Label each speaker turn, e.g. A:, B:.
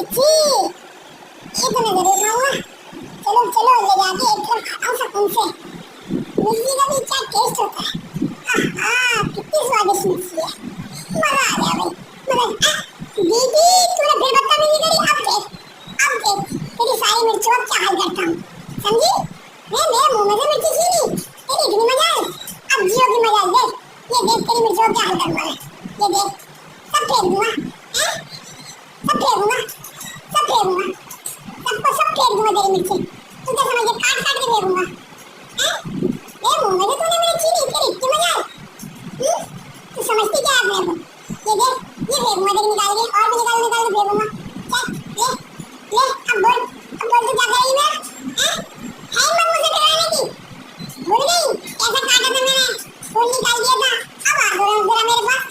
A: मिर्ची, ये तो मैं जरूर खाऊंगा। चलो चलो ले जाके एकदम खाओ सुकून से। मिर्ची का भी क्या टेस्ट होता है। कितनी स्वादिष्ट मिर्ची है, मजा आ गया भाई। दीदी तूने फिर बदतमीजी करी। अब देख तेरी सारी मिर्चों का क्या हाल करता हूँ, समझी? मैं मेरे मुंह में से मिर्ची छीनी, तेरी इतनी मजाल। अब जियो की मजाल देख। ये देख तेरी मिर्चों का क्या हाल करूंगा मैं। ये देख सब फेंक दूंगा, सब फेंक दूंगा, सब फेंक दूंगा, सबको सब फेंक दूंगा तेरी मिर्ची। तू क्या समझ काट काट के फेंकूंगा। मेरे मुंह में से तूने मिर्ची छीनी, तेरी इतनी मजाल। तू समझती क्या है अपने को? ये देख ये फेंकूंगा तेरी निकाल के, और भी निकाल निकाल के फेंकूंगा। चल ले ले अब बोल तू क्या करेगी मेरा? है मत मुझसे डराने की। भूल गई कैसा काटा था मैंने, खून निकाल दिया था। अब आ दो जरा मेरे पास।